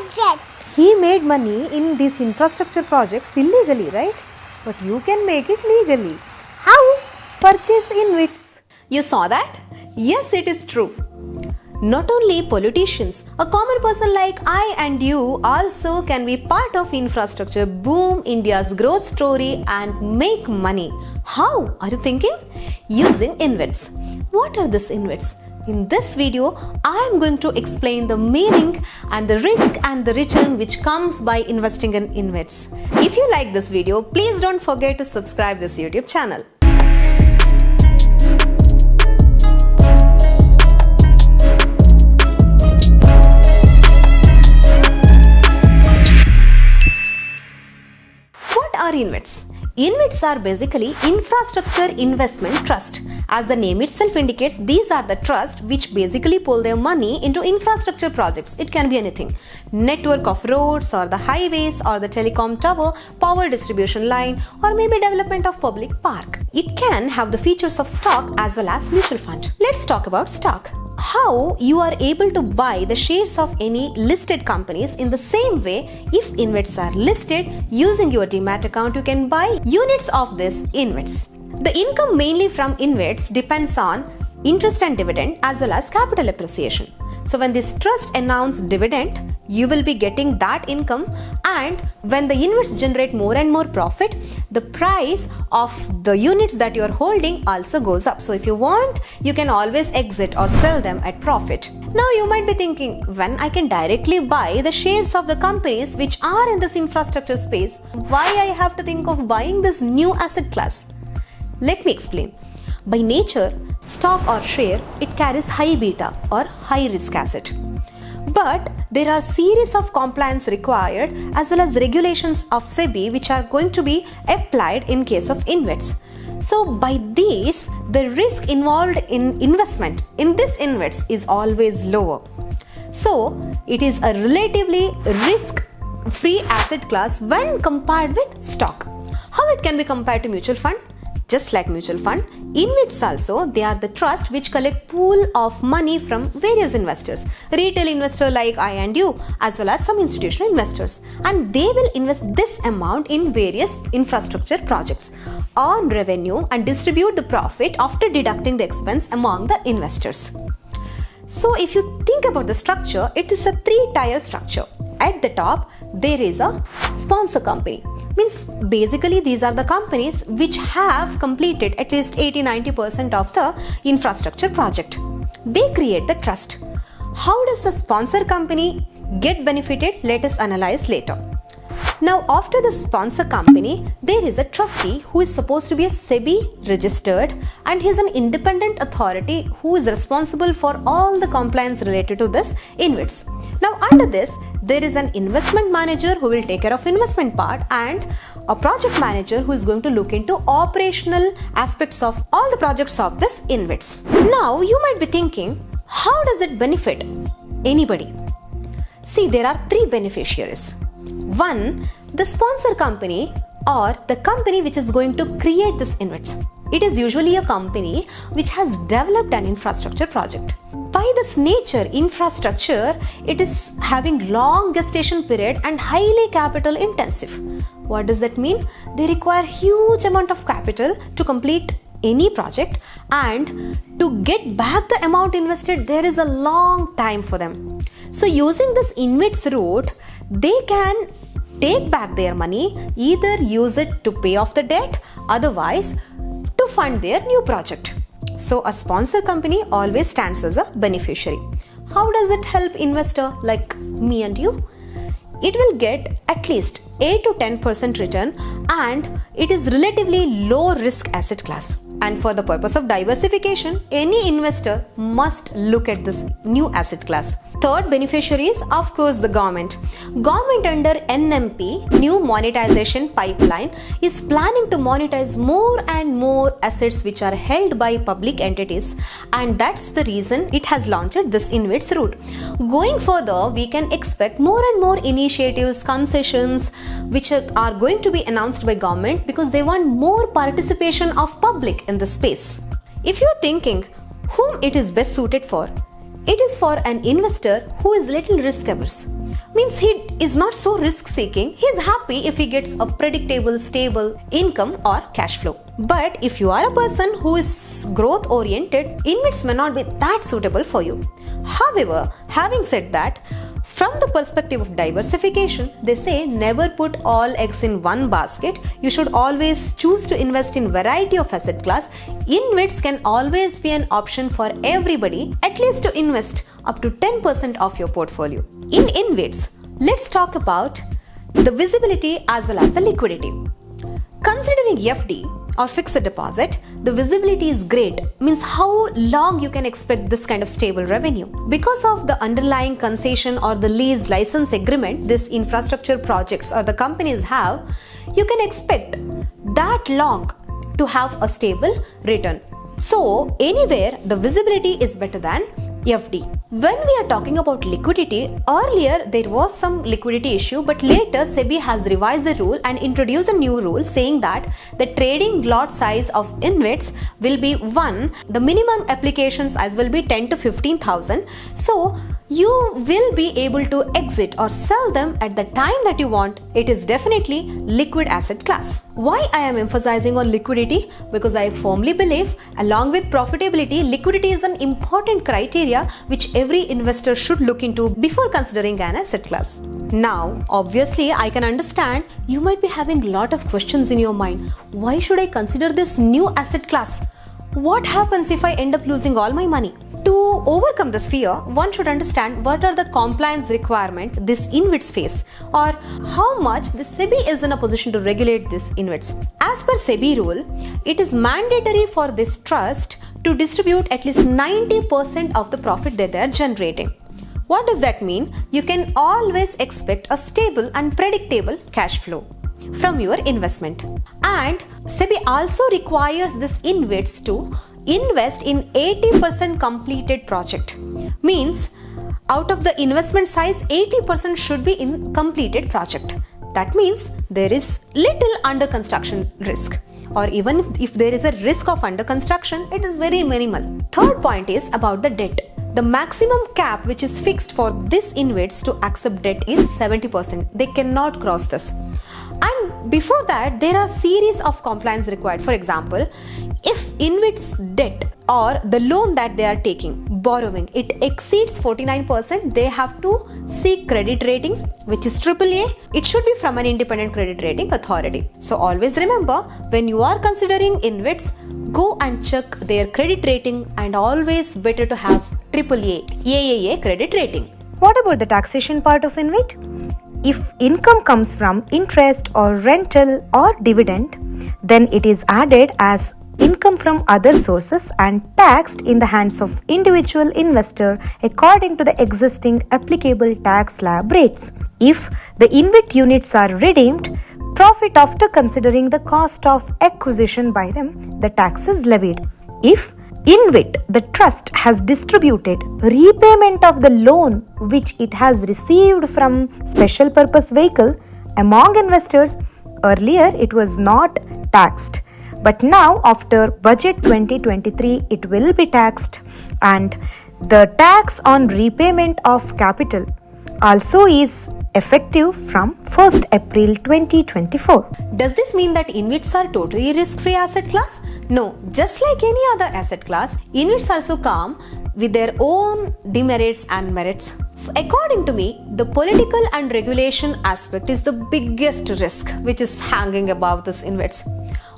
project. He made money in these infrastructure projects illegally, right? But you can make it legally. How? Purchase InvITs. You saw that? Yes, it is true. Not only politicians, a common person like I and you also can be part of infrastructure boom India's growth story and make money. How? Are you thinking? Using InvITs. What are these InvITs? In this video, I am going to explain the meaning and the risk and the return which comes by investing in InvITs. If you like this video, please don't forget to subscribe this YouTube channel. Are InvITs? InvITs are basically infrastructure investment trust. As the name itself indicates, these are the trusts which basically pull their money into infrastructure projects. It can be anything. Network of roads or the highways or the telecom tower, power distribution line, or maybe development of public park. It can have the features of stock as well as mutual fund. Let's talk about stock. How you are able to buy the shares of any listed companies. In the same way, if InvITs are listed, using your Demat account, you can buy units of this InvITs. The income mainly from InvITs depends on interest and dividend as well as capital appreciation. So when this trust announce dividend, you will be getting that income, and when the InvITs generate more and more profit, the price of the units that you are holding also goes up. So if you want, you can always exit or sell them at profit. Now you might be thinking, when I can directly buy the shares of the companies which are in this infrastructure space, why I have to think of buying this new asset class? Let me explain. By nature, stock or share, it carries high beta or high risk asset. But there are series of compliance required as well as regulations of SEBI which are going to be applied in case of InvITs. So by these, the risk involved in investment in this InvITs is always lower. So it is a relatively risk-free asset class when compared with stock. How it can be compared to mutual fund? Just like mutual fund, InvITs also, they are the trust which collect pool of money from various investors. Retail investor like I and you, as well as some institutional investors. And they will invest this amount in various infrastructure projects, earn revenue and distribute the profit after deducting the expense among the investors. So if you think about the structure, it is a three-tier structure. At the top, there is a sponsor company. Means basically these are the companies which have completed at least 80-90% of the infrastructure project. They create the trust. How does the sponsor company get benefited? Let us analyze later. Now after the sponsor company, there is a trustee who is supposed to be a SEBI registered, and he is an independent authority who is responsible for all the compliance related to this InvITs. Now under this, there is an investment manager who will take care of investment part, and a project manager who is going to look into operational aspects of all the projects of this InvITs. Now you might be thinking, how does it benefit anybody? See, there are three beneficiaries. One, the sponsor company or the company which is going to create this InvITs. It is usually a company which has developed an infrastructure project. By this nature, infrastructure, it is having long gestation period and highly capital intensive. What does that mean? They require huge amount of capital to complete any project, and to get back the amount invested, there is a long time for them. So using this InvITs route, they can take back their money, either use it to pay off the debt, otherwise to fund their new project. So a sponsor company always stands as a beneficiary. How does it help investor like me and you? It will get at least 8 to 10% return, and it is relatively low risk asset class. And for the purpose of diversification, any investor must look at this new asset class. Third beneficiary is, of course, the government. Government under NMP, New Monetization Pipeline, is planning to monetize more and more assets which are held by public entities, and that's the reason it has launched this InvITs route. Going further, we can expect more and more initiatives, concessions, which are going to be announced by government because they want more participation of public in the space. If you're thinking whom it is best suited for, it is for an investor who is little risk averse. Means he is not so risk seeking. He is happy if he gets a predictable, stable income or cash flow. But if you are a person who is growth oriented, InvITs may not be that suitable for you. However, having said that, from the perspective of diversification, they say never put all eggs in one basket. You should always choose to invest in variety of asset class. InvITs can always be an option for everybody, at least to invest up to 10% of your portfolio. In InvITs, let's talk about the visibility as well as the liquidity. Considering FD or fixed deposit, the visibility is great, means how long you can expect this kind of stable revenue. Because of the underlying concession or the lease license agreement this infrastructure projects or the companies have, you can expect that long to have a stable return. So anywhere the visibility is better than FD. When we are talking about liquidity, earlier there was some liquidity issue, but later SEBI has revised the rule and introduced a new rule saying that the trading lot size of InvITs will be 1. The minimum application size will be 10 to 15,000. So you will be able to exit or sell them at the time that you want. It is definitely liquid asset class. Why I am emphasizing on liquidity? Because I firmly believe along with profitability, liquidity is an important criteria which every investor should look into before considering an asset class. Now, obviously, I can understand you might be having a lot of questions in your mind. Why should I consider this new asset class? What happens if I end up losing all my money? To overcome this fear, one should understand what are the compliance requirements this InvITs face or how much the SEBI is in a position to regulate this InvITs. As per SEBI rule, it is mandatory for this trust to distribute at least 90% of the profit that they are generating. What does that mean? You can always expect a stable and predictable cash flow from your investment. And SEBI also requires this InvITs to invest in 80% completed project. Means out of the investment size, 80% should be in completed project. That means there is little under construction risk, or even if there is a risk of under construction, it is very minimal. Third point is about the debt. The maximum cap which is fixed for this InvITs to accept debt is 70%. They cannot cross this. And before that, there are series of compliance required. For example, if InvITs debt or the loan that they are taking, borrowing, it exceeds 49%, they have to seek credit rating, which is AAA. It should be from an independent credit rating authority. So always remember, when you are considering InvITs, go and check their credit rating, and always better to have AAA, AAA credit rating. What about the taxation part of InvIT? If income comes from interest or rental or dividend, then it is added as income from other sources and taxed in the hands of individual investor according to the existing applicable tax slab rates. If the InvIT units are redeemed, profit after considering the cost of acquisition by them, the tax is levied. If InvIT, the trust, has distributed repayment of the loan which it has received from special purpose vehicle among investors, earlier it was not taxed. But now after budget 2023, it will be taxed, and the tax on repayment of capital also is effective from 1st April 2024. Does this mean that InvITs are totally risk-free asset class? No, just like any other asset class, InvITs also come with their own demerits and merits. According to me, the political and regulation aspect is the biggest risk which is hanging above this InvITs.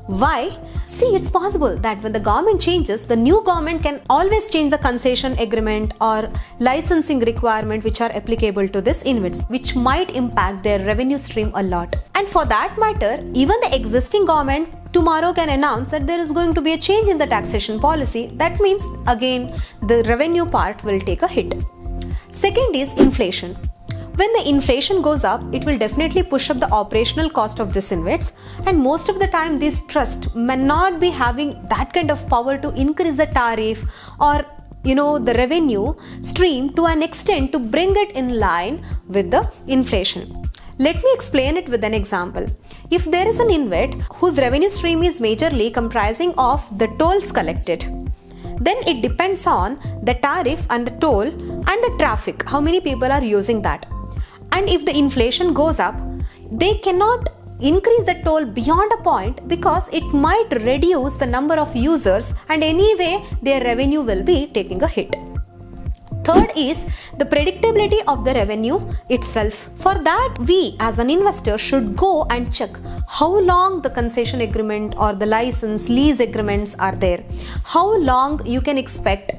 Why? See, it's possible that when the government changes, the new government can always change the concession agreement or licensing requirement which are applicable to this InvITs, which might impact their revenue stream a lot. And for that matter, even the existing government tomorrow can announce that there is going to be a change in the taxation policy. That means again the revenue part will take a hit. Second is inflation. When the inflation goes up, it will definitely push up the operational cost of this InvITs, and most of the time this trust may not be having that kind of power to increase the tariff or the revenue stream to an extent to bring it in line with the inflation. Let me explain it with an example. If there is an InvIT whose revenue stream is majorly comprising of the tolls collected, then it depends on the tariff and the toll and the traffic, how many people are using that. And if the inflation goes up, they cannot increase the toll beyond a point because it might reduce the number of users, and anyway their revenue will be taking a hit. Third is the predictability of the revenue itself. For that, we as an investor should go and check how long the concession agreement or the license lease agreements are there, how long you can expect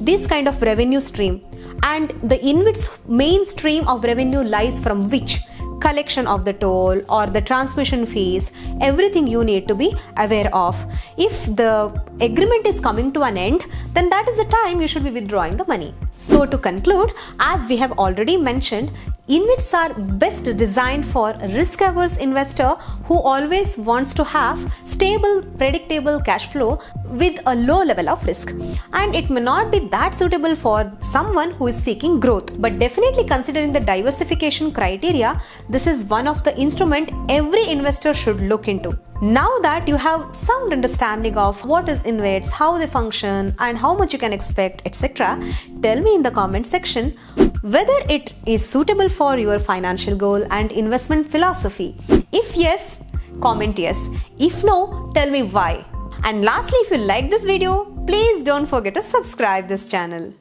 this kind of revenue stream, and the InvIT's main stream of revenue lies from which collection of the toll or the transmission fees, everything you need to be aware of. If the agreement is coming to an end, then that is the time you should be withdrawing the money. So to conclude, as we have already mentioned, InvITs are best designed for risk-averse investor who always wants to have stable, predictable cash flow with a low level of risk. And it may not be that suitable for someone who is seeking growth. But definitely considering the diversification criteria, this is one of the instruments every investor should look into. Now that you have sound understanding of what is InvITs, how they function, and how much you can expect, etc., tell me in the comment section whether it is suitable for your financial goal and investment philosophy. If yes, comment yes. If no, tell me why. And lastly, if you like this video, please don't forget to subscribe this channel.